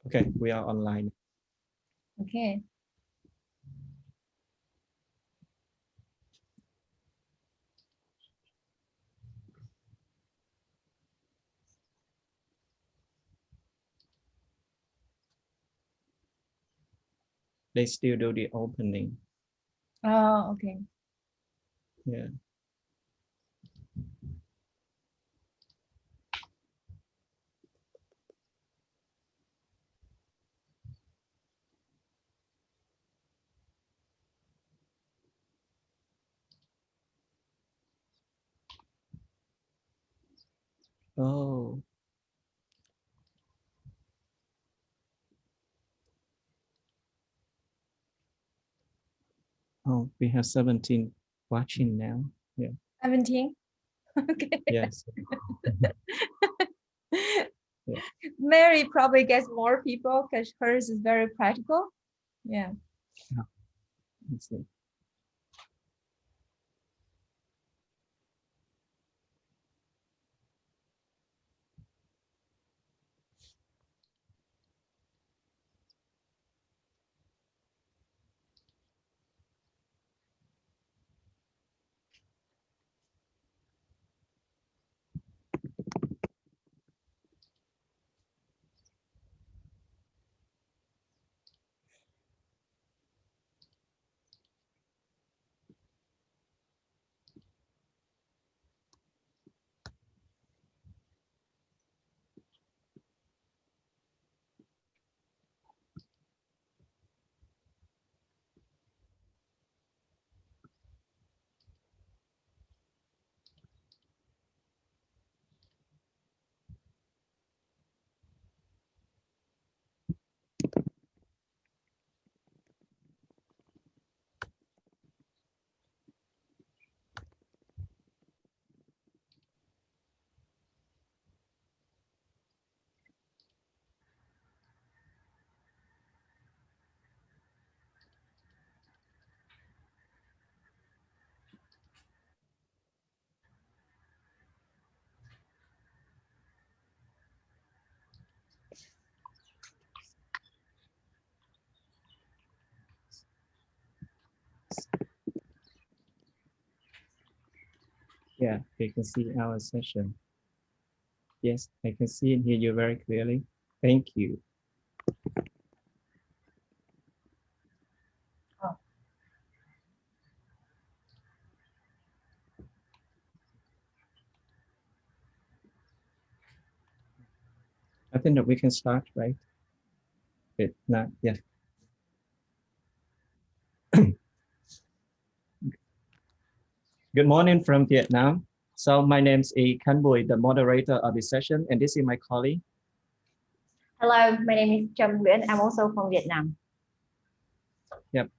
Okay, we are online. Okay. They still do the opening. Oh, okay. Yeah. Oh. Oh, we have 17 watching now. Yeah. 17. Okay. Yes. Yeah. Mary probably gets more people because hers is very practical. Yeah. Let's see. Yeah, you can see our session. Yes, I can see and hear you very clearly. Thank you. Oh. I think that we can start, right? It not, yeah. Good morning from Vietnam. So my name is Khan Bui, the moderator of this session, and this is my colleague. Hello, my name is Trâm Nguyễn. I'm also from Vietnam. Yep.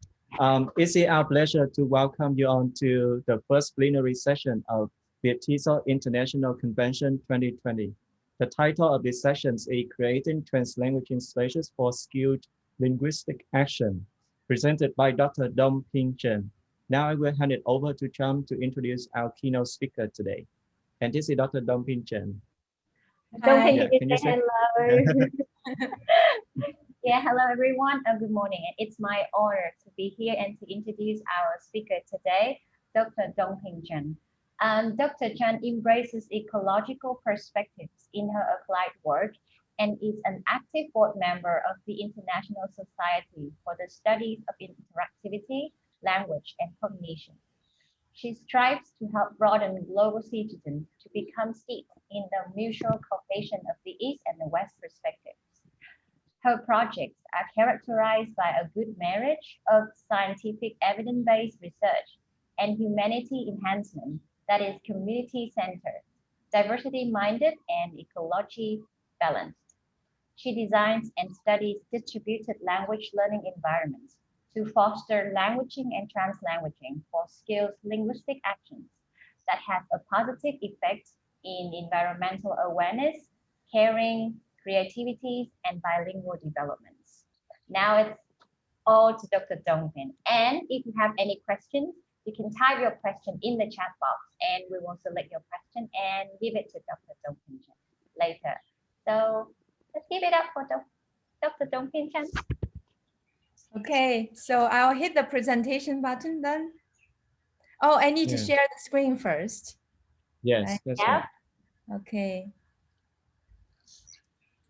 It's our pleasure to welcome you on to the first plenary session of VIC2020 International Convention 2020. The title of this session is Creating Translanguaging Spaces for Skilled Linguistic Action, presented by Dr. Dongping. Now I will hand it over to Trâm to introduce our keynote speaker today. And this is Dr. Dongping. Dongping, Yeah, can you say hello? Yeah, hello everyone. Good morning. It's my honor to be here and to introduce our speaker today, Dr. Dongping Zheng. Dr. Zheng embraces ecological perspectives in her applied work and is an active board member of the International Society for the Studies of Interactivity, Language, and Cognition. She strives to help broaden global citizens to become steeped in the mutual cooperation of the East and the West perspectives. Her projects are characterized by a good marriage of scientific evidence-based research and humanity enhancement that is community-centered, diversity-minded, and ecology-balanced. She designs and studies distributed language learning environments to foster languaging and translanguaging for skills linguistic actions that have a positive effect in environmental awareness, caring, creativity, and bilingual developments. Now it's all to Dr. Dongping. And if you have any questions, you can type your question in the chat box and we will select your question and give it to Dr. Dongping later. So let's give it up for Dr. Dongping Chen. Okay, so I'll hit the presentation button then. Oh, I need to share the screen first. Yes, Right? that's right. Okay.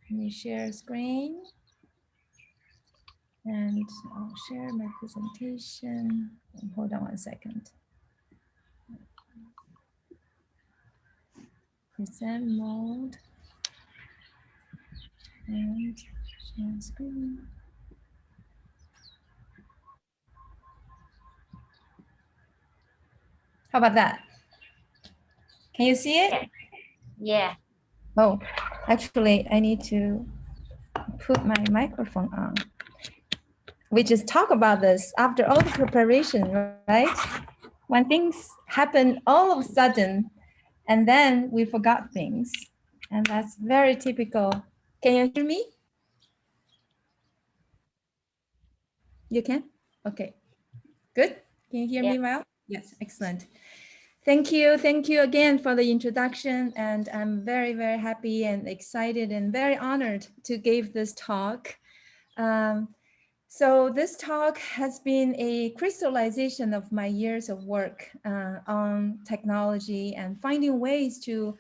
Let me share screen. And I'll share my presentation. Hold on 1 second. Present mode. And share screen. How about that? Can you see it? Yeah. Oh, actually, I need to put my microphone on. We just talk about this after all the preparation, right? When things happen all of a sudden, and then we forgot things. And that's very typical. Can you hear me? You can? Okay, good. Can you hear me well? Yes, excellent. Thank you. Thank you again for the introduction. And I'm very, very happy and excited and very honored to give this talk. So this talk has been a crystallization of my years of work on technology and finding ways to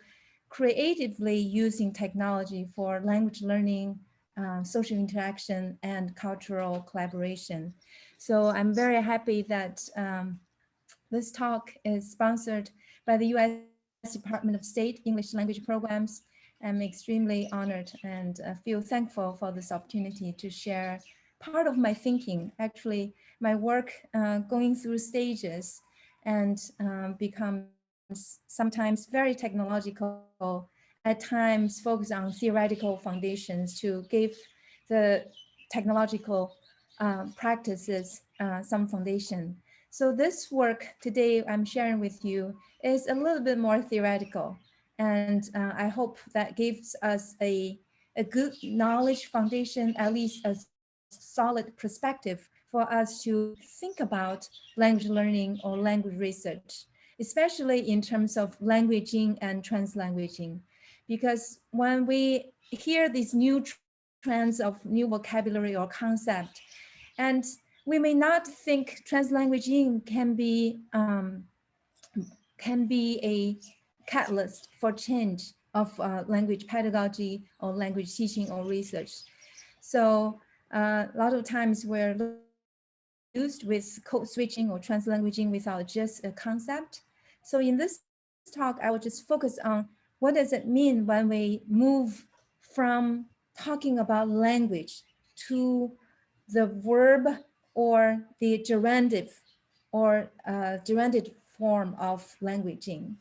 creatively using technology for language learning, social interaction, and cultural collaboration. So I'm very happy that this talk is sponsored by the US Department of State English Language Programs. I'm extremely honored and feel thankful for this opportunity to share part of my thinking, actually my work going through stages and becomes sometimes very technological, at times focus on theoretical foundations to give the technological practices some foundation. So this work today I'm sharing with you is a little bit more theoretical, and I hope that gives us a good knowledge foundation, at least a solid perspective for us to think about language learning or language research, especially in terms of languaging and translanguaging. Because when we hear these new trends of new vocabulary or concept, and we may not think translanguaging can be a catalyst for change of language pedagogy or language teaching or research. So a lot of times we're confused with code switching or translanguaging without just a concept. So in this talk, I will just focus on what does it mean when we move from talking about language to the verb or the gerundive or gerunded form of languaging.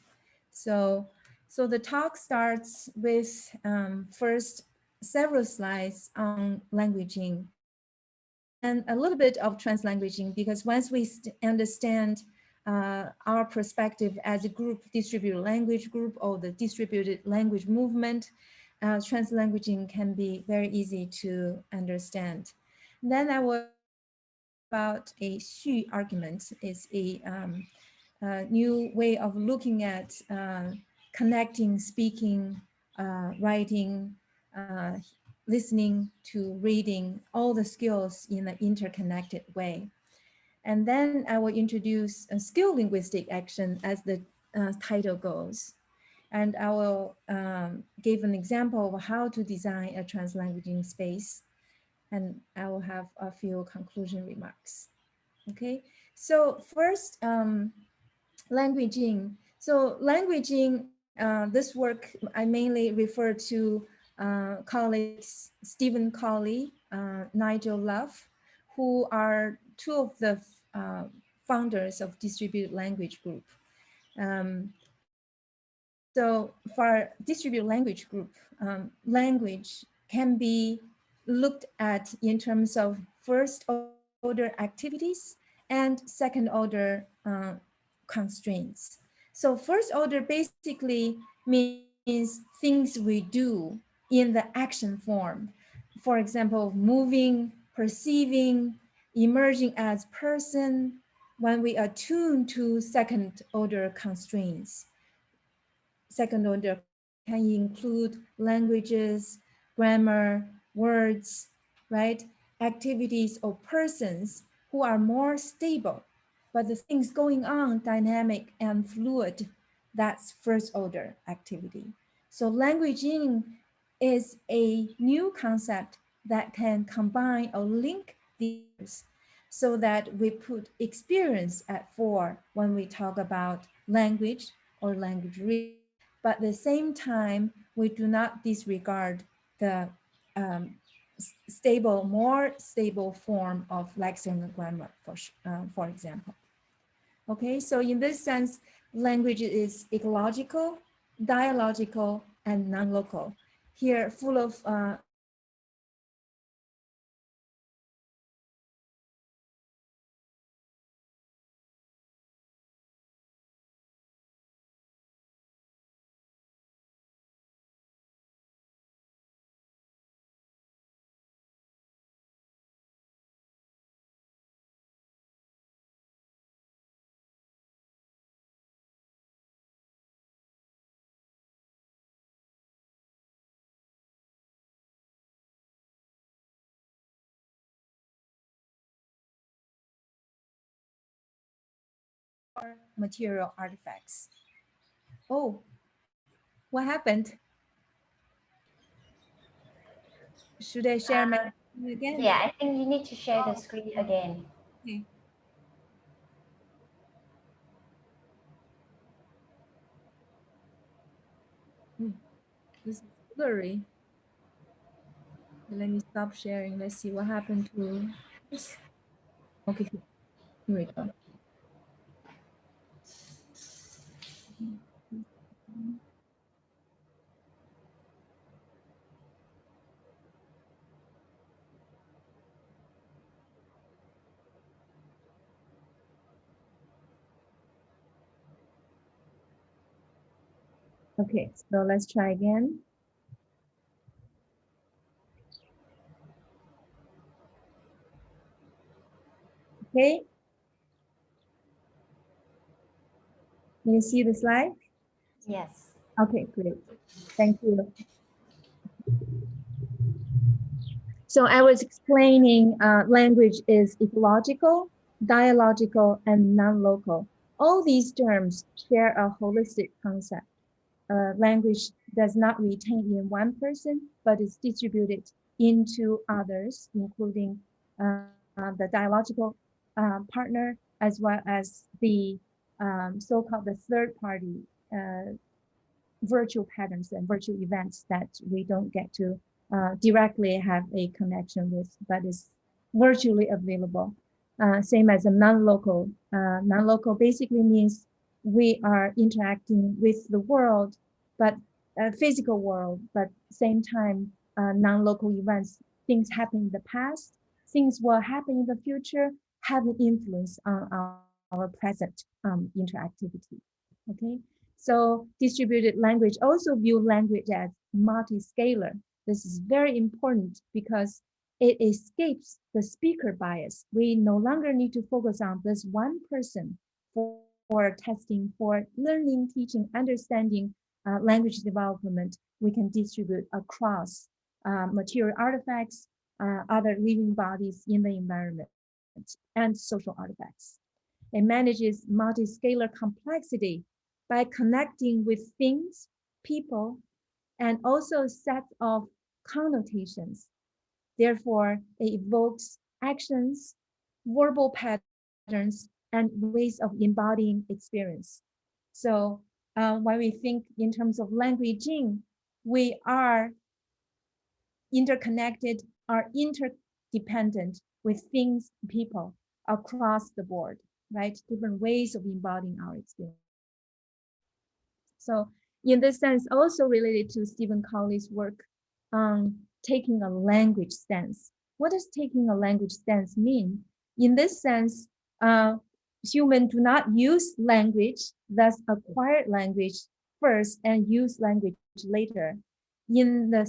So the talk starts with first several slides on languaging and a little bit of translanguaging, because once we understand our perspective as a group, distributed language group or the distributed language movement, translanguaging can be very easy to understand. Then I will about a Xu argument is a new way of looking at connecting, speaking, writing, listening to reading, all the skills in an interconnected way. And then I will introduce a skill linguistic action as the title goes. And I will give an example of how to design a translanguaging space. And I will have a few conclusion remarks. Okay, so first, languaging. So languaging, this work, I mainly refer to colleagues Stephen Colley, Nigel Love, who are two of the founders of Distributed Language Group. So for Distributed Language Group, language can be looked at in terms of first order activities and second order constraints. So first order basically means things we do in the action form. For example, moving, perceiving, emerging as person, when we attune to second order constraints. Second order can include languages, grammar, words, right? Activities or persons who are more stable, but the things going on dynamic and fluid, that's first order activity. So languaging is a new concept that can combine or link these so that we put experience at fore when we talk about language or language reading. But at the same time, we do not disregard the more stable form of lexicon and grammar, for example. Okay, so in this sense, language is ecological, dialogical, and non-local. Here, full of material artifacts. Oh, what happened? Should I share my screen again? Yeah, I think you need to share the screen again. Okay. This is blurry. Let me stop sharing. Let's see what happened to this. Okay, here we go. Okay, so let's try again. Okay, can you see the slide? Yes. Okay, great. Thank you. So I was explaining language is ecological, dialogical, and non-local. All these terms share a holistic concept. Language does not retain in one person, but is distributed into others, including the dialogical partner, as well as the so-called the third party virtual patterns and virtual events that we don't get to directly have a connection with, but is virtually available. Same as a non-local. Non-local basically means we are interacting with the world, but physical world, but same time, non-local events, things happen in the past, things will happen in the future, have an influence on our present interactivity. Okay, so distributed language also view language as multi-scalar. This is very important because it escapes the speaker bias. We no longer need to focus on this one person for testing, for learning, teaching, understanding, language development. We can distribute across material artifacts, other living bodies in the environment, and social artifacts. It manages multi-scalar complexity by connecting with things, people, and also sets of connotations. Therefore, it evokes actions, verbal patterns, and ways of embodying experience. So when we think in terms of languaging, we are interconnected, are interdependent with things, people across the board, right? Different ways of embodying our experience. So in this sense, also related to Stephen Cowley's work on taking a language stance. What does taking a language stance mean? In this sense, humans do not use language, thus acquired language first and use language later. In the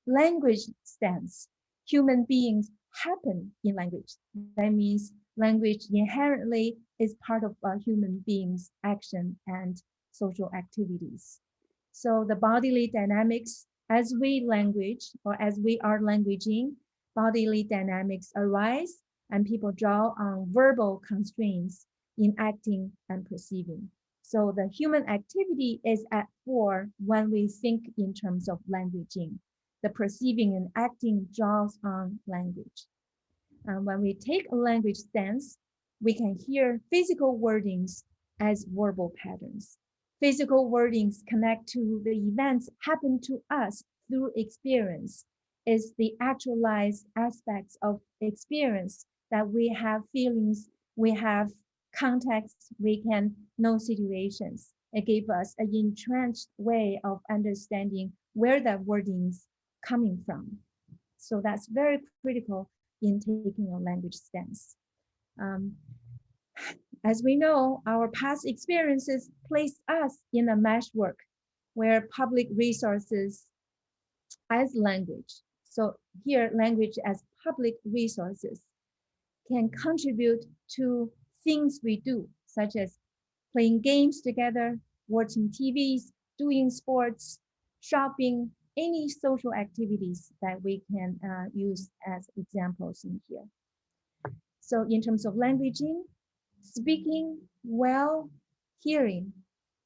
language stance, human beings happen in language. That means language inherently is part of a human being's action and social activities. So the bodily dynamics As we language or as we are languaging, bodily dynamics arise and people draw on verbal constraints in acting and perceiving. So the human activity is at fore when we think in terms of languaging. The perceiving and acting draws on language. And when we take a language stance, we can hear physical wordings as verbal patterns. Physical wordings connect to the events happen to us through experience. Is the actualized aspects of experience that we have feelings, we have context, we can know situations. It gave us an entrenched way of understanding where that wording's coming from. So that's very critical in taking a language stance. Um, as we know, our past experiences place us in a meshwork where public resources as language, so here language as public resources, can contribute to things we do, such as playing games together, watching TVs, doing sports, shopping, any social activities that we can use as examples in here. So in terms of languaging, speaking well, hearing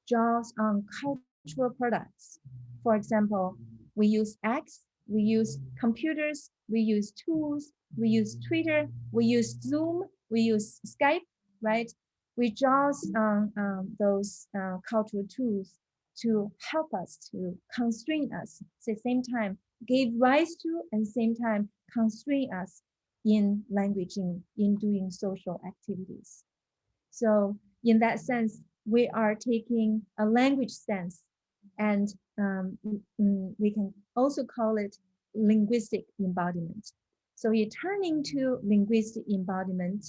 draws on cultural products. For example, we use X, we use computers, we use tools, we use Twitter, we use Zoom, we use Skype, right? We draw on those cultural tools to help us, to constrain us, at the same time, give rise to and same time constrain us in languaging, in doing social activities. So in that sense, we are taking a language sense, and we can also call it linguistic embodiment. So turning to linguistic embodiment,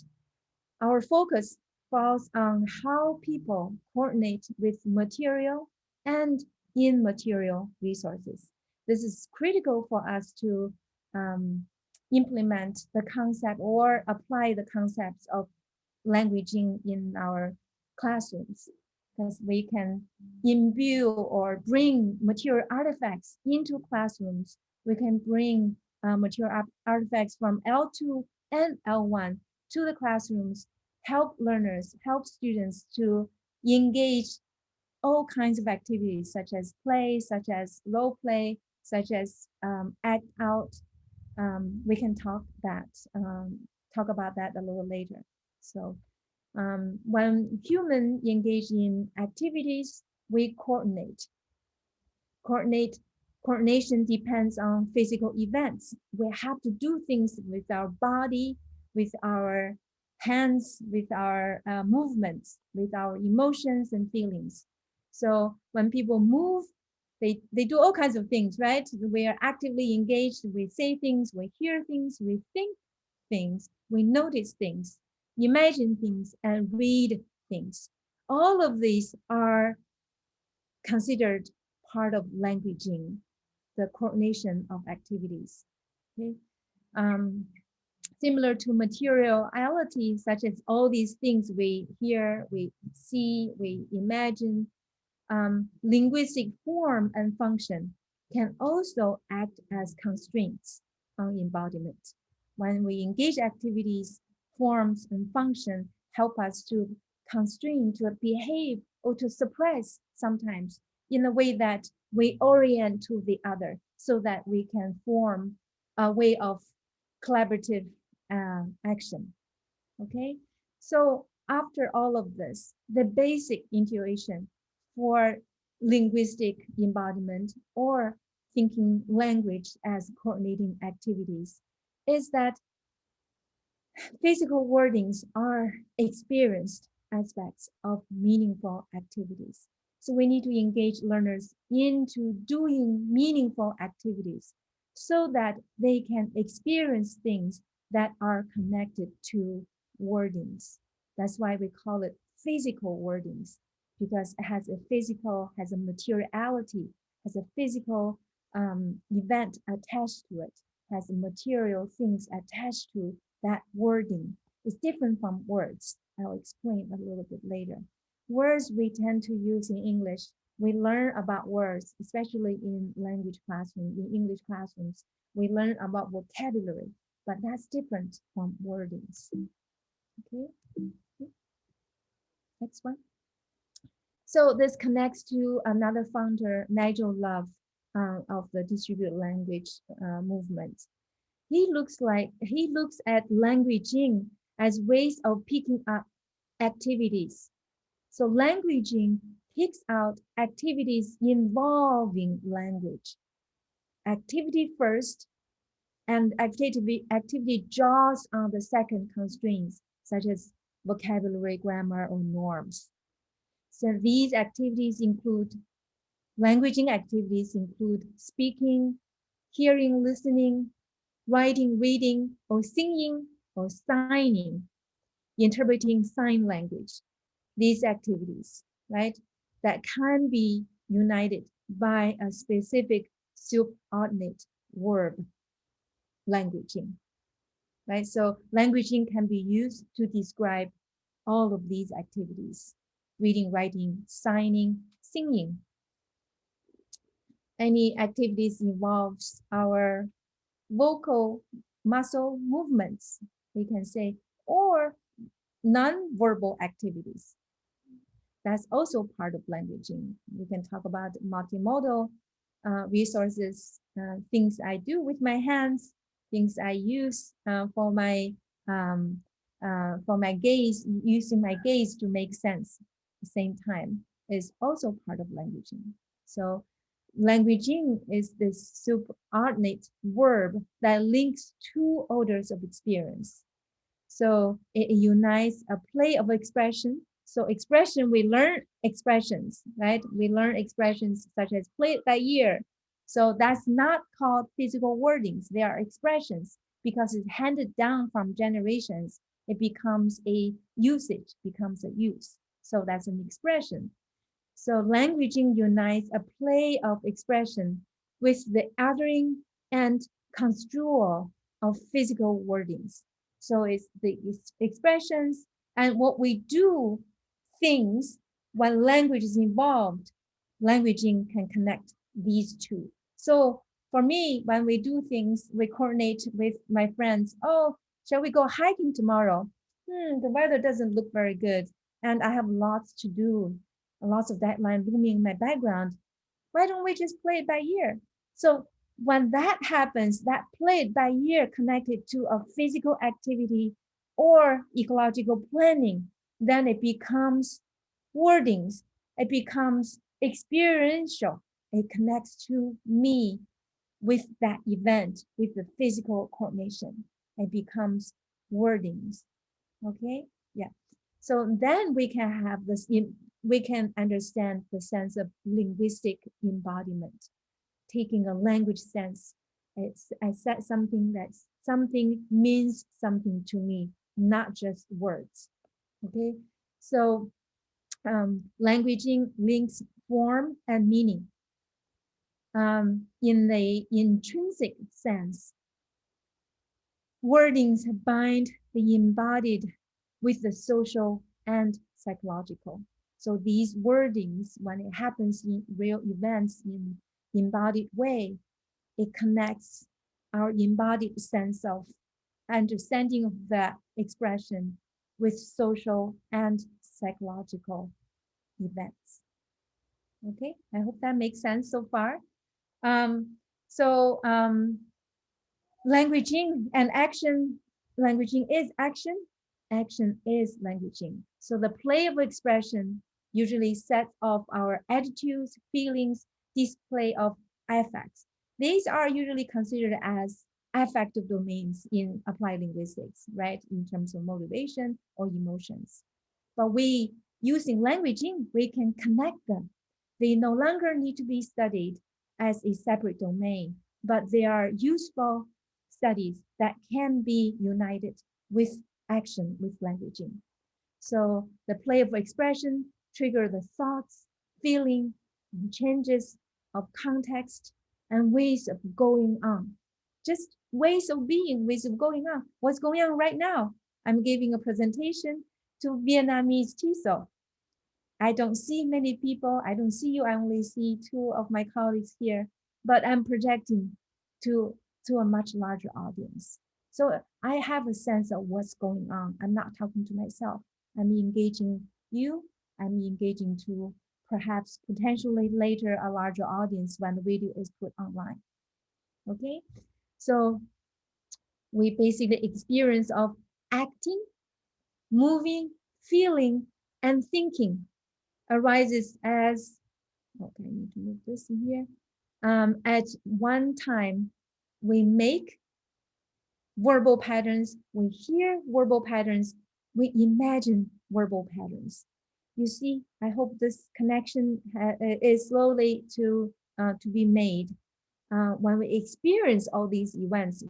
our focus falls on how people coordinate with material and immaterial resources. This is critical for us to implement the concept or apply the concepts of languaging in our classrooms, because we can imbue or bring material artifacts into classrooms. We can bring material artifacts from L2 and L1 to the classrooms, help learners, help students to engage all kinds of activities, such as play, such as role play, such as act out. We can talk about that a little later. So when humans engage in activities, we coordinate. Coordination depends on physical events. We have to do things with our body, with our hands, with our movements, with our emotions and feelings. So when people move, they do all kinds of things, right? We are actively engaged. We say things, we hear things, we think things, we notice things, imagine things, and read things. All of these are considered part of languaging, the coordination of activities. Okay? Similar to materiality, such as all these things we hear, we see, we imagine, linguistic form and function can also act as constraints on embodiment. When we engage activities, forms and function help us to constrain, to behave, or to suppress sometimes in a way that we orient to the other so that we can form a way of collaborative action. Okay, so after all of this, the basic intuition for linguistic embodiment or thinking language as coordinating activities is that physical wordings are experienced aspects of meaningful activities. So we need to engage learners into doing meaningful activities so that they can experience things that are connected to wordings. That's why we call it physical wordings, because it has a physical, has a materiality, has a physical event attached to it, has material things attached to that wording. Is different from words. I'll explain a little bit later. Words we tend to use in English we learn about words, especially in language classroom, in English classrooms. We learn about vocabulary, but that's different from wordings. Okay, next one. So this connects to another founder, Nigel Love, of the distributed language movement. He looks at languaging as ways of picking up activities. So languaging picks out activities involving language. Activity first, and activity draws on the second constraints, such as vocabulary, grammar, or norms. So these activities include, languaging activities include speaking, hearing, listening, writing, reading, or singing, or signing, interpreting sign language. These activities, right, that can be united by a specific subordinate verb, languaging, right? So languaging can be used to describe all of these activities: reading, writing, signing, singing. Any activities involves our vocal muscle movements, we can say, or non-verbal activities. That's also part of languaging. We can talk about multimodal resources, things I do with my hands, things I use for my gaze, using my gaze to make sense at the same time, is also part of languaging. So languaging is this subordinate verb that links two orders of experience. So it unites a play of expression. So expression, we learn expressions, right? We learn expressions such as play it by ear. So that's not called physical wordings. They are expressions because it's handed down from generations. It becomes a usage, becomes a use. So that's an expression. So languaging unites a play of expression with the othering and construal of physical wordings. So it's the expressions and what we do, things, when language is involved, languaging can connect these two. So for me, when we do things, we coordinate with my friends. Oh, shall we go hiking tomorrow? The weather doesn't look very good, and I have lots to do, lots of deadline looming in my background. Why don't we just play it by ear? So when that happens, that play it by ear connected to a physical activity or ecological planning, then it becomes wordings. It becomes experiential. It connects to me with that event, with the physical coordination. It becomes wordings. Okay, yeah. So then we can have this, we can understand the sense of linguistic embodiment, taking a language sense. I said something that's something means something to me, not just words. Okay, so languaging links form and meaning. In the intrinsic sense, wordings bind the embodied with the social and psychological. So these wordings, when it happens in real events in embodied way, it connects our embodied sense of understanding of that expression with social and psychological events. Okay, I hope that makes sense so far. Languaging and action, languaging is action, action is languaging. So the play of expression usually sets off our attitudes, feelings, display of affects. These are usually considered as affective domains in applied linguistics, right? In terms of motivation or emotions. But using languaging, we can connect them. They no longer need to be studied as a separate domain, but they are useful studies that can be united with action, with languaging. So the play of expression trigger the thoughts, feeling, and changes of context and ways of going on. Just ways of being, ways of going on. What's going on right now? I'm giving a presentation to Vietnamese TESOL. I don't see many people. I don't see you. I only see two of my colleagues here, but I'm projecting to a much larger audience. So I have a sense of what's going on. I'm not talking to myself. I'm engaging you. I'm engaging to perhaps potentially later a larger audience when the video is put online. Okay, so we basically experience of acting, moving, feeling, and thinking arises as, okay, I need to move this in here. At one time, we make verbal patterns, we hear verbal patterns, we imagine verbal patterns. You see, I hope this connection is slowly to be made. When we experience all these events,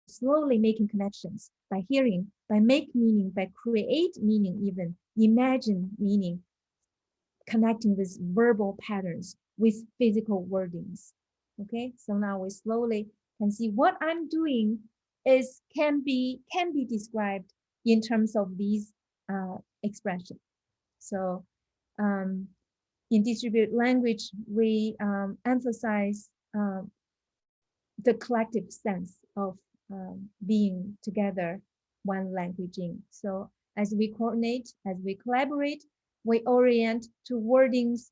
slowly making connections by hearing, by make meaning, by create meaning, even imagine meaning, connecting with verbal patterns with physical wordings. Okay, so now we slowly can see what I'm doing is can be described in terms of these expressions. So in distributed language, we emphasize the collective sense of being together one languaging. So as we coordinate, as we collaborate, we orient to wordings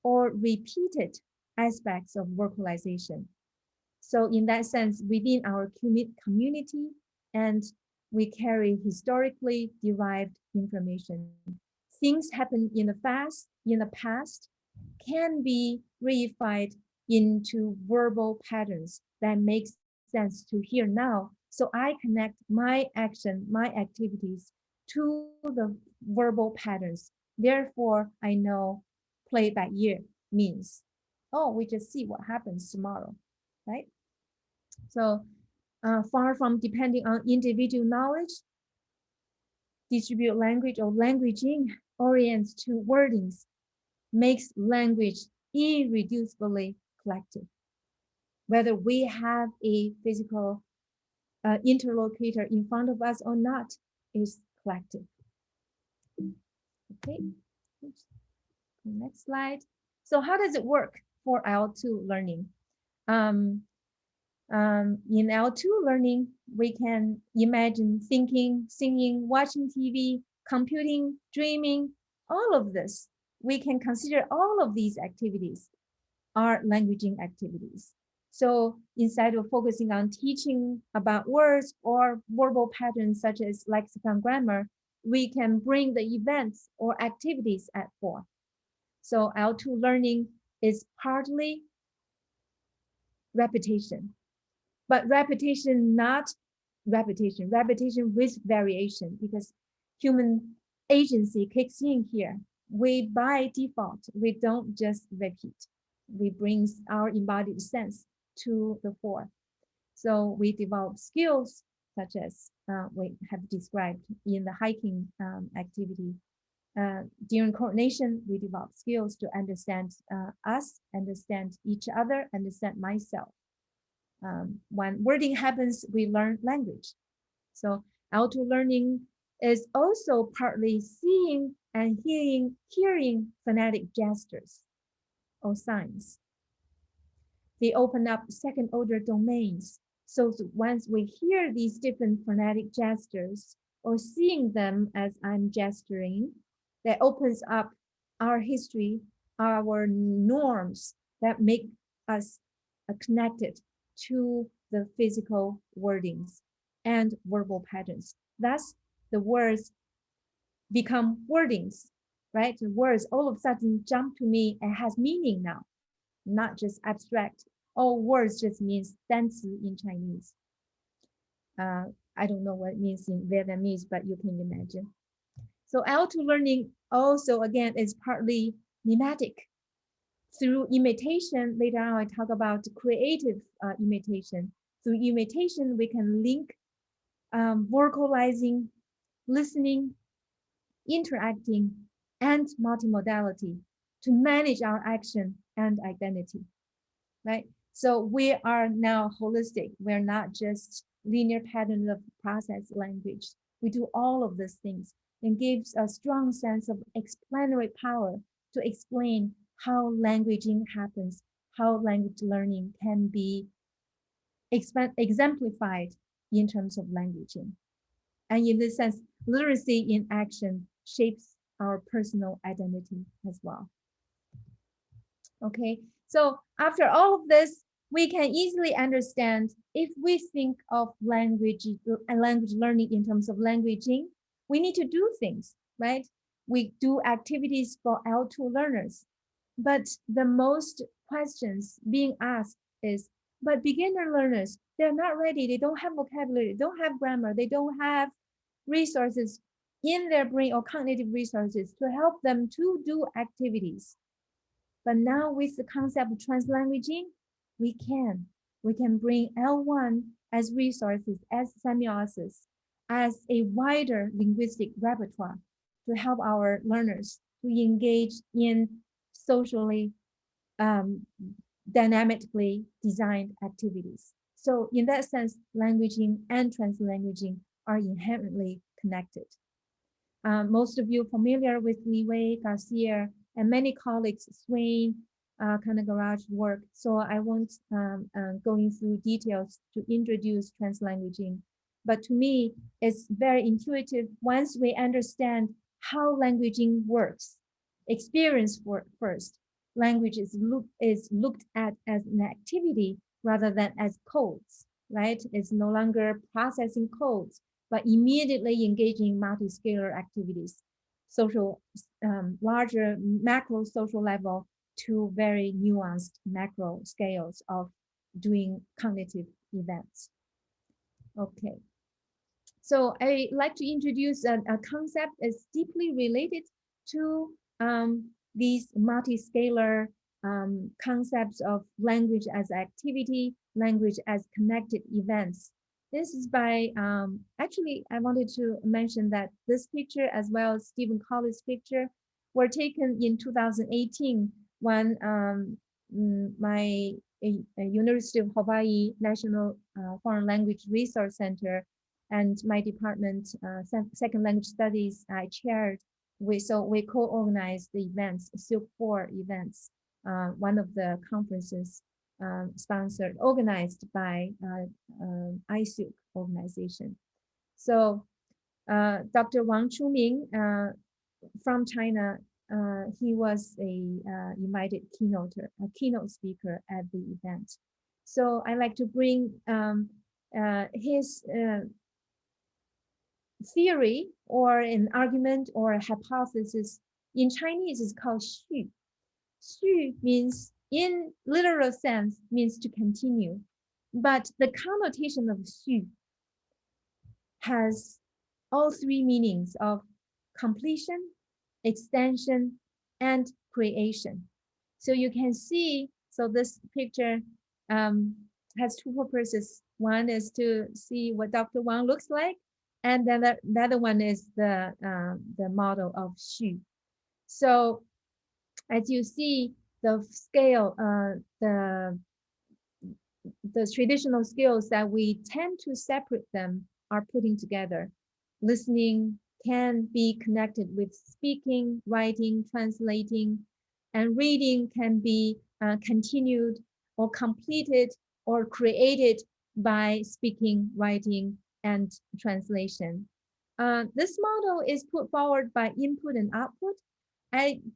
or repeated aspects of vocalization. So in that sense, within our community, and we carry historically derived information. Things happen in the past can be reified into verbal patterns that make sense to hear now. So I connect my action, my activities to the verbal patterns. Therefore, I know play by ear means, oh, we just see what happens tomorrow, right? So far from depending on individual knowledge, distributed language or languaging orients to wordings, makes language irreducibly collective. Whether we have a physical interlocutor in front of us or not, is collective. Okay, oops. Next slide. So how does it work for L2 learning? In L2 learning, we can imagine thinking, singing, watching TV, computing, dreaming, all of this. We can consider all of these activities are languaging activities. So instead of focusing on teaching about words or verbal patterns such as lexicon grammar, we can bring the events or activities at fore. So L2 learning is partly repetition, but repetition not repetition, repetition with variation, because human agency kicks in here. We by default, we don't just repeat. We bring our embodied sense to the fore. So we develop skills such as we have described in the hiking activity. During coordination, we develop skills to understand us, understand each other, understand myself. When wording happens, we learn language. So L2 learning is also partly seeing and hearing phonetic gestures or signs. They open up second order domains. So once we hear these different phonetic gestures or seeing them as I'm gesturing, that opens up our history, our norms that make us connected to the physical wordings and verbal patterns. Thus, the words become wordings, right? The words all of a sudden jump to me and has meaning now, not just abstract. All words just means 单词 in Chinese. I don't know what it means in Vietnamese, but you can imagine. So L2 learning also, again, is partly mimetic. Through imitation, later on I talk about creative imitation. Through imitation, we can link vocalizing, listening, interacting, and multimodality to manage our action and identity, right? So we are now holistic. We're not just linear pattern of process language. We do all of these things and gives a strong sense of explanatory power to explain how languaging happens, how language learning can be exemplified in terms of languaging. And in this sense, literacy in action shapes our personal identity as well. Okay, so after all of this, we can easily understand if we think of language learning in terms of languaging, we need to do things, right? We do activities for L2 learners, but the most questions being asked is, but beginner learners, they're not ready. They don't have vocabulary, they don't have grammar, they don't have resources in their brain or cognitive resources to help them to do activities. But now with the concept of translanguaging, we can bring L1 as resources, as semiosis, as a wider linguistic repertoire to help our learners to engage in socially dynamically designed activities. So in that sense, languaging and translanguaging are inherently connected. Most of you familiar with Li Wei, Garcia, and many colleagues, Swain, Kanagaraj work. So I won't going through details to introduce translanguaging. But to me, it's very intuitive once we understand how languaging works. Experience first. Language is looked at as an activity rather than as codes, right? It's no longer processing codes, but immediately engaging multi-scalar activities, social, larger macro social level to very nuanced macro scales of doing cognitive events. Okay, so I like to introduce a concept that's deeply related to these multi-scalar concepts of language as activity, language as connected events. This is by, actually, I wanted to mention that this picture as well as Stephen Collins' picture were taken in 2018 when my University of Hawaii National Foreign Language Resource Center and my department, Second Language Studies, I chaired. So we co-organized the events, Silk 4 events, one of the conferences sponsored, organized by ISUC organization. So Dr. Wang Chuming from China, he was a invited keynote speaker at the event. So I like to bring his theory or an argument or a hypothesis. In Chinese is called xu. Xu means, in literal sense, means to continue, but the connotation of xu has all three meanings of completion, extension, and creation. So you can see, so this picture has two purposes. One is to see what Dr. Wang looks like, and then the other one is the model of xu. So as you see, the scale, the traditional skills that we tend to separate them are putting together. Listening can be connected with speaking, writing, translating, and reading can be continued or completed or created by speaking, writing, and translation. This model is put forward by input and output.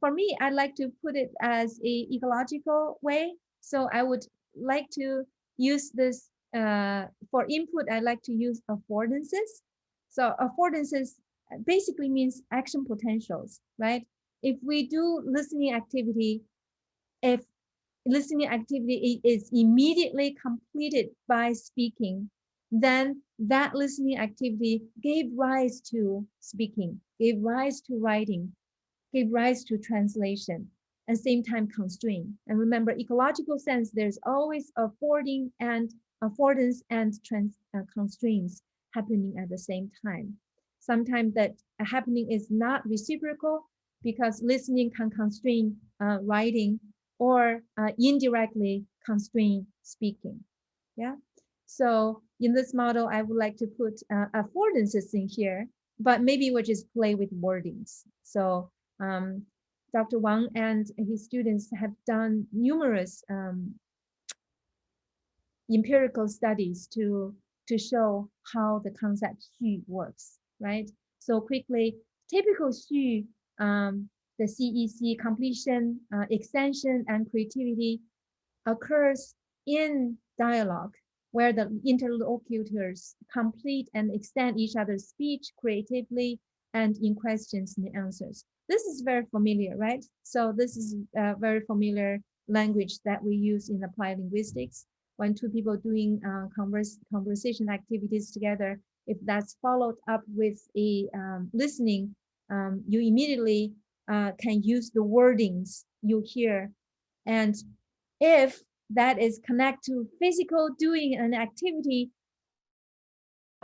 For me, I like to put it as a ecological way. So I would like to use this for input. I like to use affordances. So affordances basically means action potentials, right? If we do listening activity, if listening activity is immediately completed by speaking, then that listening activity gave rise to speaking, gave rise to writing, gave rise to translation, and same time constraint. And remember, ecological sense, there's always affordance and constraints happening at the same time. Sometimes that happening is not reciprocal because listening can constrain writing or indirectly constrain speaking. Yeah. So in this model, I would like to put affordances in here, but maybe we'll just play with wordings. So Dr. Wang and his students have done numerous empirical studies to show how the concept xu works, right? So quickly, typical xu, the CEC, completion, extension, and creativity, occurs in dialogue where the interlocutors complete and extend each other's speech creatively and in questions and answers. This is very familiar, right? So this is a very familiar language that we use in applied linguistics. When two people doing conversation activities together, if that's followed up with a listening, you immediately can use the wordings you hear. And if that is connected to physical doing an activity,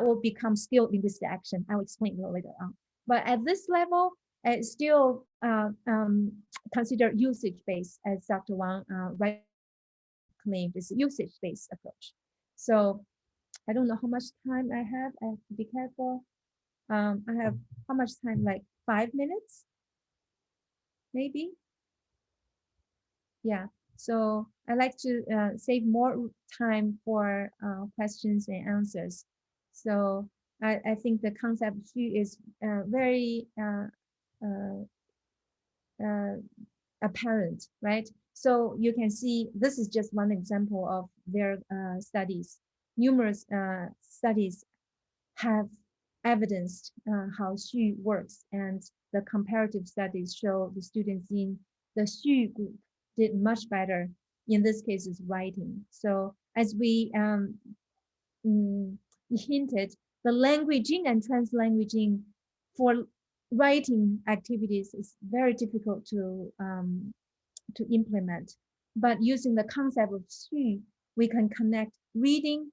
will become skilled linguistic action. I'll explain a little later on. But at this level, it's still considered usage-based, as Dr. Wang rightly claimed, is usage-based approach. So I don't know how much time I have. I have to be careful. I have how much time? Like 5 minutes, maybe. Yeah. So I like to save more time for questions and answers. So I think the concept here is very apparent, right? So you can see this is just one example of their studies. Numerous studies have evidenced how xu works, and the comparative studies show the students in the xu group did much better. In this case, is writing. So as we hinted, the languaging and translanguaging for writing activities is very difficult to implement. But using the concept of xu, we can connect reading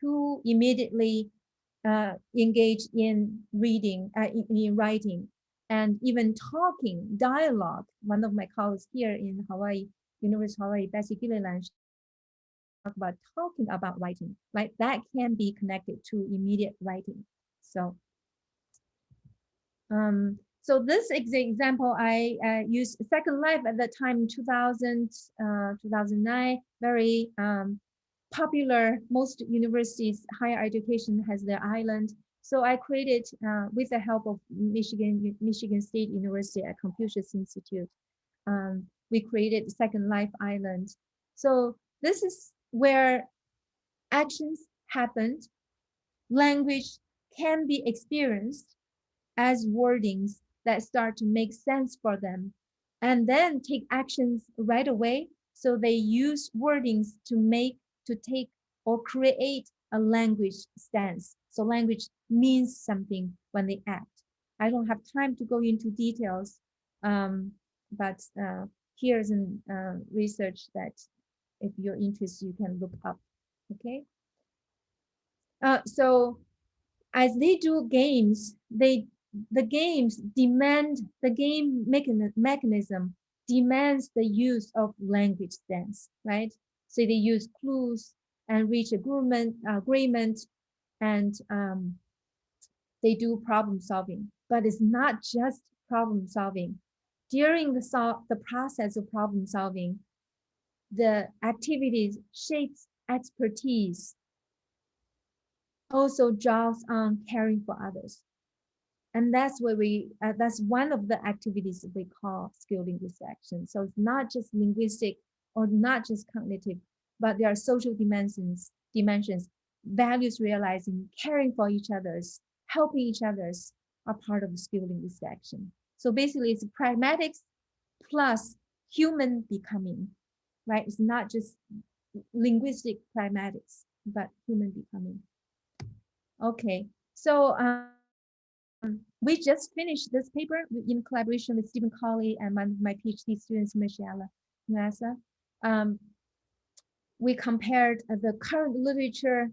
to immediately engage in reading, in writing, and even talking, dialogue. One of my colleagues here in Hawaii, University of Hawaii, Bessie Gilliland, talk about talking about writing, like that can be connected to immediate writing. So, so this example, I used Second Life at the time, 2009, very popular. Most universities, higher education has their island. So I created, with the help of Michigan State University at Confucius Institute, we created Second Life Island. So this is where actions happened, language can be experienced as wordings that start to make sense for them, and then take actions right away. So they use wordings to take or create a language stance. So language means something when they act. I don't have time to go into details, but here's an research that if you're interested, you can look up, okay? So as they do games, the games demand, the game mechanism demands the use of language stance, right? So they use clues and reach agreement, and they do problem solving. But it's not just problem solving. During the process of problem solving, the activities shapes expertise, also draws on caring for others. And that's where that's one of the activities we call skilled linguistic action. So it's not just linguistic or not just cognitive, but there are social dimensions, values realizing, caring for each other's, helping each other's are part of the skilled linguistic action. So basically it's pragmatics plus human becoming, right? It's not just linguistic pragmatics, but human becoming. Okay, so we just finished this paper in collaboration with Stephen Colley and my PhD students, Michelle Nuasa. We compared the current literature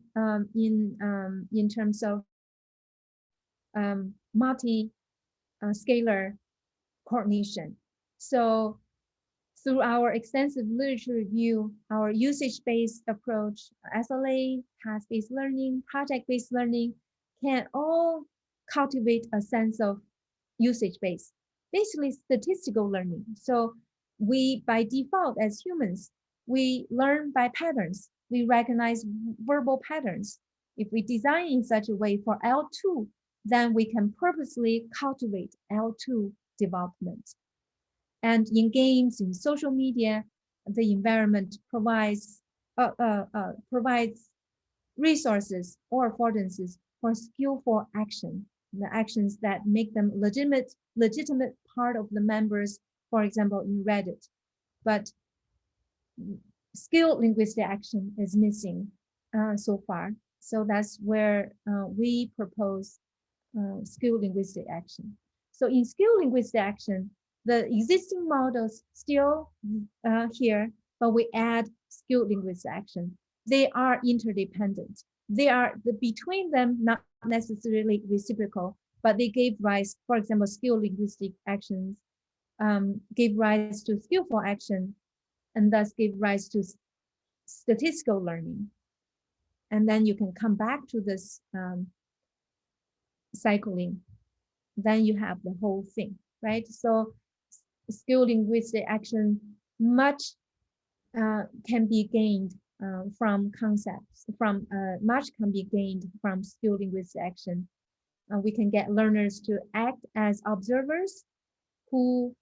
in terms of multi-scalar coordination. So Through our extensive literature review, our usage-based approach, SLA, task-based learning, project-based learning, can all cultivate a sense of usage-based, basically statistical learning. So we, by default as humans, we learn by patterns. We recognize verbal patterns. If we design in such a way for L2, then we can purposely cultivate L2 development. And in games, in social media, the environment provides resources or affordances for skillful action, the actions that make them legitimate part of the members, for example, in Reddit. But skilled linguistic action is missing so far. So that's where we propose skilled linguistic action. So in skilled linguistic action, the existing models still here, but we add skilled linguistic action. They are interdependent. They are between them, not necessarily reciprocal, but they gave rise, for example, skilled linguistic actions gave rise to skillful action, and thus gave rise to statistical learning. And then you can come back to this cycling. Then you have the whole thing, right? So skilled linguistic action much can be gained from concepts, much can be gained from skilled linguistic action. We can get learners to act as observers who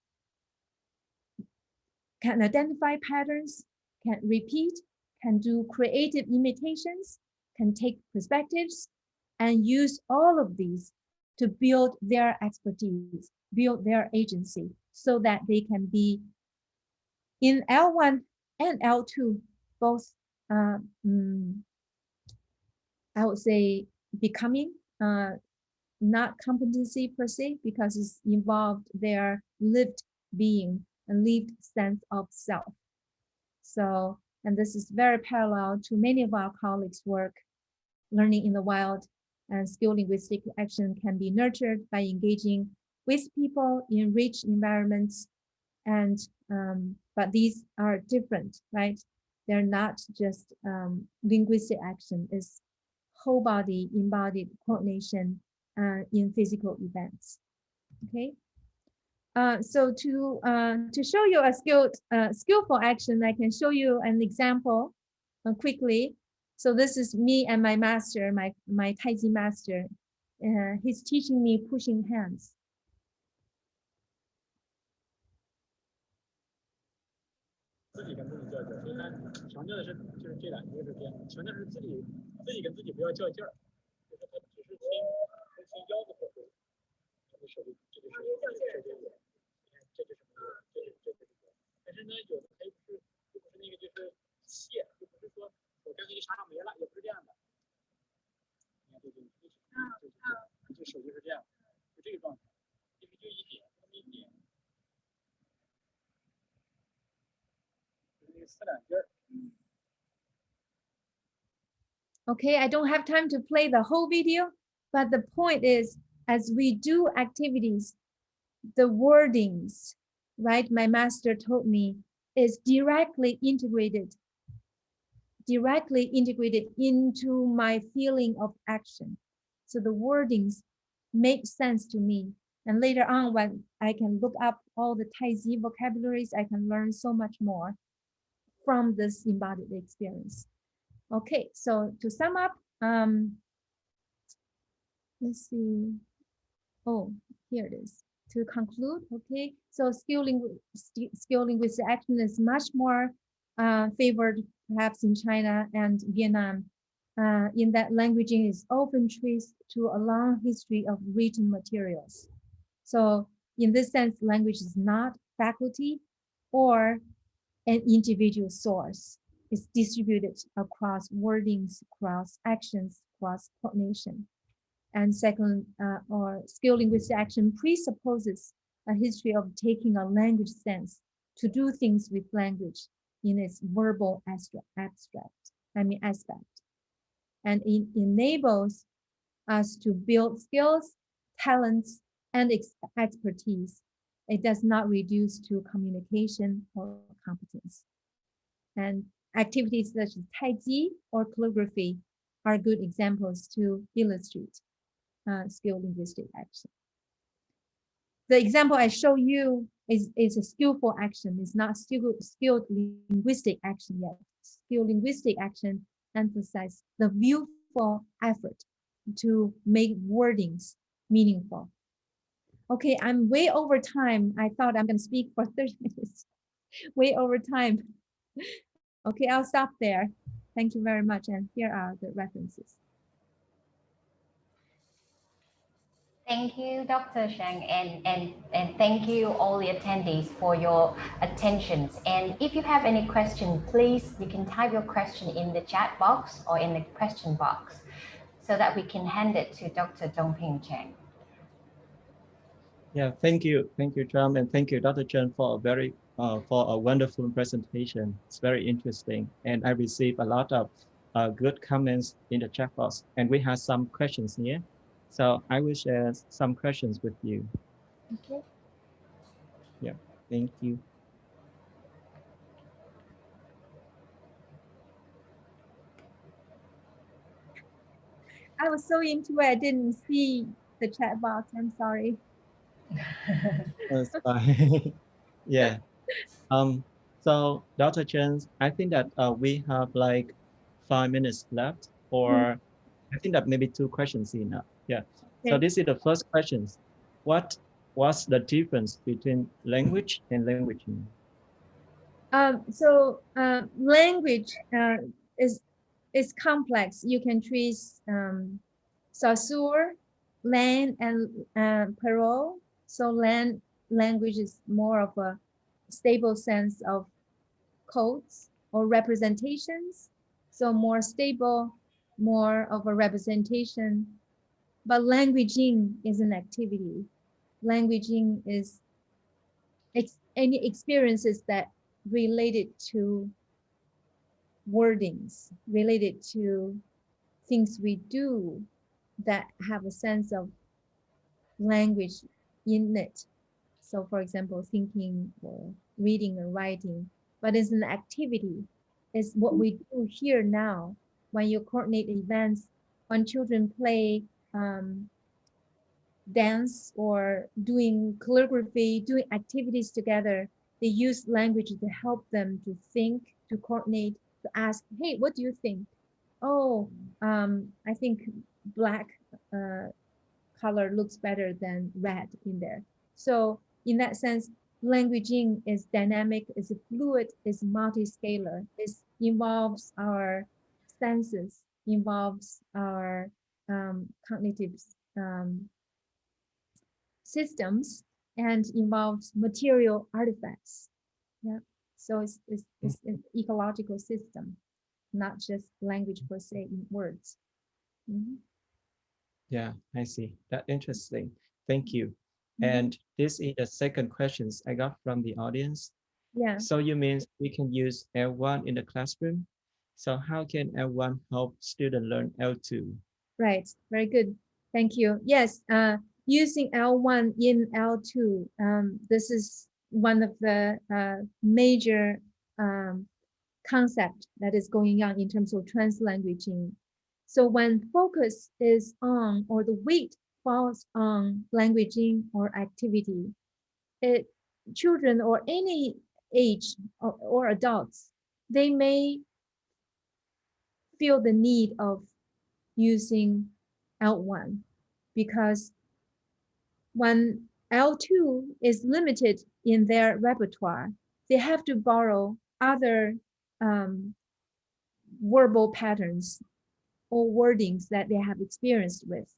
can identify patterns, can repeat, can do creative imitations, can take perspectives, and use all of these to build their expertise, build their agency, so that they can be in L1 and L2, both, I would say, becoming, not competency per se, because it's involved their lived being and lived sense of self. So, and this is very parallel to many of our colleagues' work, learning in the wild, and skilled linguistic action can be nurtured by engaging with people in rich environments. And but these are different, right? They're not just linguistic action, it's whole body embodied coordination in physical events. Okay. So to show you a skillful action, I can show you an example quickly. So this is me and my master, my Taiji master. He's teaching me pushing hands. Okay, I don't have time to play the whole video, but the point is, as we do activities, the wordings, right, my master told me, is directly integrated into my feeling of action. So the wordings make sense to me. And later on, when I can look up all the Taiji vocabularies, I can learn so much more from this embodied experience. Okay, so to sum up, let's see. Oh, here it is. To conclude, okay, so skill linguistic action is much more favored perhaps in China and Vietnam, in that languaging is often traced to a long history of written materials. So in this sense, language is not faculty or an individual source. It's distributed across wordings, across actions, across coordination. And second, or skill linguistic action presupposes a history of taking a language sense to do things with language in its verbal aspect. And it enables us to build skills, talents, and expertise it does not reduce to communication or competence. And activities such as Taiji or calligraphy are good examples to illustrate skilled linguistic action. The example I show you is a skillful action. It's not skilled linguistic action yet. Skilled linguistic action emphasizes the willful effort to make wordings meaningful. Okay, I'm way over time. I thought I'm going to speak for 30 minutes. Way over time. Okay, I'll stop there. Thank you very much. And here are the references. Thank you, Dr. Zheng, and thank you all the attendees for your attentions. And if you have any question, please, you can type your question in the chat box or in the question box so that we can hand it to Dr. Dongping Zheng. Yeah, thank you, John, and thank you, Dr. Chen, for a wonderful presentation. It's very interesting, and I received a lot of good comments in the chat box, and we have some questions here. So I will share some questions with you. Okay. Yeah, thank you. I was so into it, I didn't see the chat box. I'm sorry. That's fine. Yeah. So Dr. Chen, I think that we have like 5 minutes left, or I think that maybe 2 questions enough. Yeah. So Okay. this is the first questions. What's the difference between language and languaging? Language is complex. You can trace Saussure, Lan, and Perrault. So language is more of a stable sense of codes or representations. So more stable, more of a representation. But languaging is an activity. Languaging is any experiences that related to wordings, related to things we do that have a sense of language in it. So for example, thinking or reading and writing, but it's an activity. It's what we do here now. When you coordinate events, when children play dance or doing calligraphy, doing activities together, they use language to help them to think, to coordinate, to ask, hey, what do you think? Oh, I think black color looks better than red in there. So in that sense, languaging is dynamic, is fluid, is multi-scalar. It involves our senses, involves our cognitive systems, and involves material artifacts. Yeah, so it's an ecological system, not just language per se in words. Yeah, I see. That's interesting. Thank you. And this is the second questions I got from the audience. Yeah. So you mean we can use L1 in the classroom? So how can L1 help students learn L2? Right, very good. Thank you. Yes, using L1 in L2, this is one of the major concept that is going on in terms of translanguaging. So when focus is on, or the weight falls on languaging or activity, children or any age or adults, they may feel the need of using L1 because when L2 is limited in their repertoire, they have to borrow other verbal patterns or wordings that they have experienced with.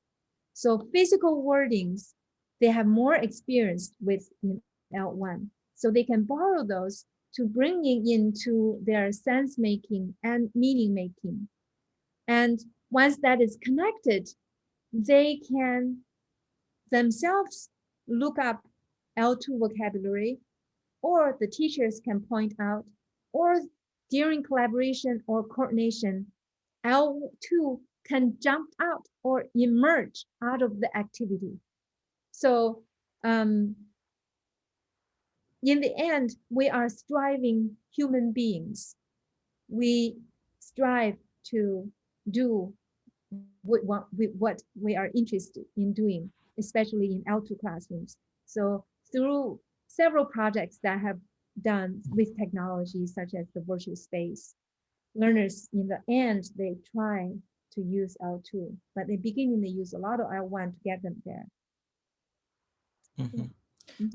So physical wordings, they have more experience with in L1. So they can borrow those to bringing into their sense making and meaning making. And once that is connected, they can themselves look up L2 vocabulary, or the teachers can point out, or during collaboration or coordination, L2 can jump out or emerge out of the activity. So in the end, we are striving human beings. We strive to do what we are interested in doing, especially in L2 classrooms. So through several projects that have done with technology, such as the virtual space, learners in the end, they try to use L2, but in the beginning, they use a lot of L1 to get them there.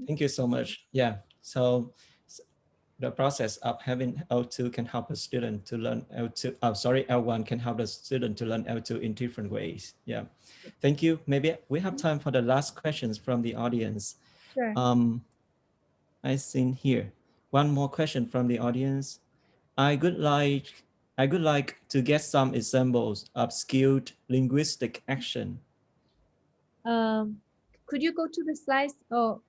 Thank you so much. Yeah, so the process of having L2 can help a student to learn L2, L1 can help the student to learn L2 in different ways. Yeah, thank you. Maybe we have time for the last questions from the audience. Sure. I think here, one more question from the audience. I would like to get some examples of skilled linguistic action. Could you go to the slides? Oh,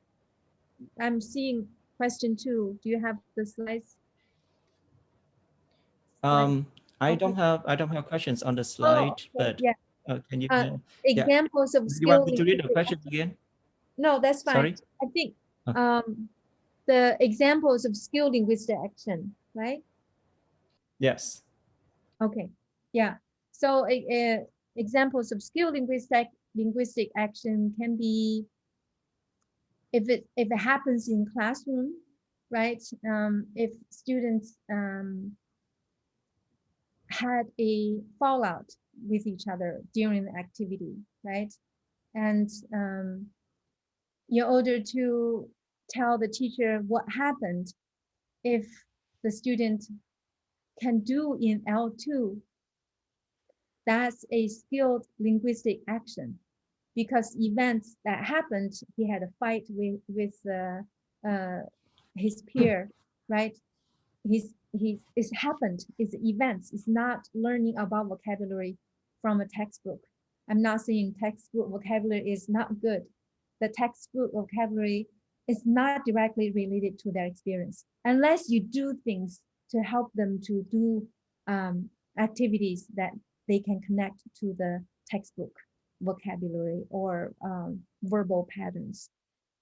I'm seeing question 2. Do you have the slides? I don't have questions on the slide, okay. but Yeah. can you? Examples of Do you want me skill to read the linguistic questions action. again? No, that's fine. Sorry? I think the examples of skill linguistic action, right? Yes. Okay. Yeah. So examples of skill linguistic action can be if it happens in classroom, right? If students had a fallout with each other during the activity, right? And in order to tell the teacher what happened, if the student can do in L2, that's a skilled linguistic action, because events that happened, he had a fight with his peer, right? It's happened, it's events, it's not learning about vocabulary from a textbook. I'm not saying textbook vocabulary is not good. The textbook vocabulary is not directly related to their experience unless you do things to help them to do activities that they can connect to the textbook vocabulary or verbal patterns.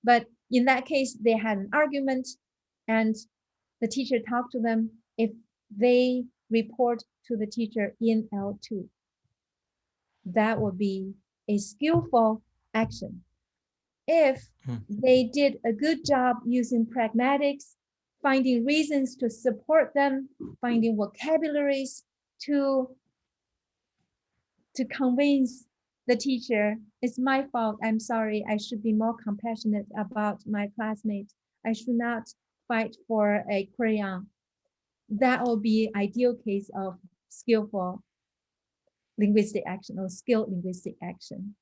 But in that case, they had an argument and the teacher talked to them. If they report to the teacher in L2, that would be a skillful action. If they did a good job using pragmatics, finding reasons to support them, finding vocabularies to convince the teacher, it's my fault, I'm sorry, I should be more compassionate about my classmates. I should not fight for a crayon. That will be ideal case of skillful linguistic action or skilled linguistic action,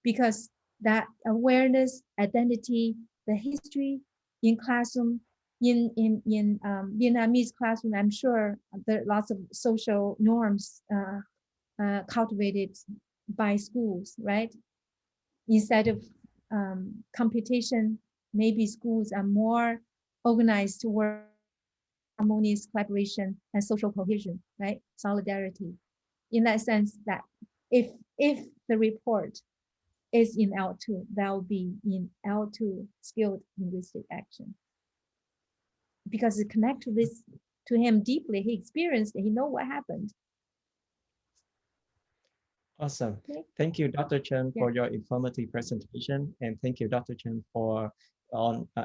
because that awareness, identity, the history in classroom, in Vietnamese classroom, I'm sure there are lots of social norms cultivated by schools, right? Instead of competition, maybe schools are more organized to work harmonious collaboration and social cohesion, right? Solidarity. In that sense, that if the report is in L2, that will be in L2 skilled linguistic action. Because it connects to this to him deeply. He experienced it, he know what happened. Awesome. Okay. Thank you, Dr. Chen, for your informative presentation. And thank you, Dr. Chen, for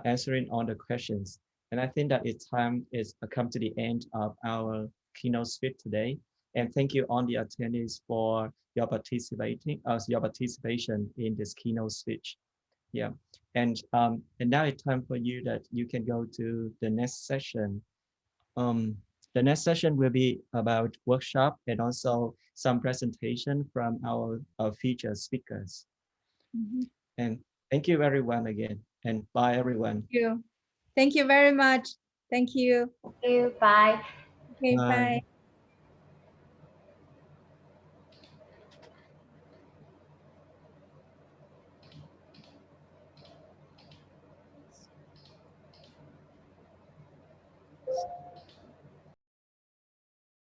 answering all the questions. And I think that it's time is come to the end of our keynote speech today. And thank you all the attendees for your participation in this keynote speech. Yeah. And now it's time for you that you can go to the next session. The next session will be about workshop and also some presentation from our featured speakers. And thank you everyone again, and bye everyone. Thank you very much. Thank you. Thank you. Bye. Okay, bye.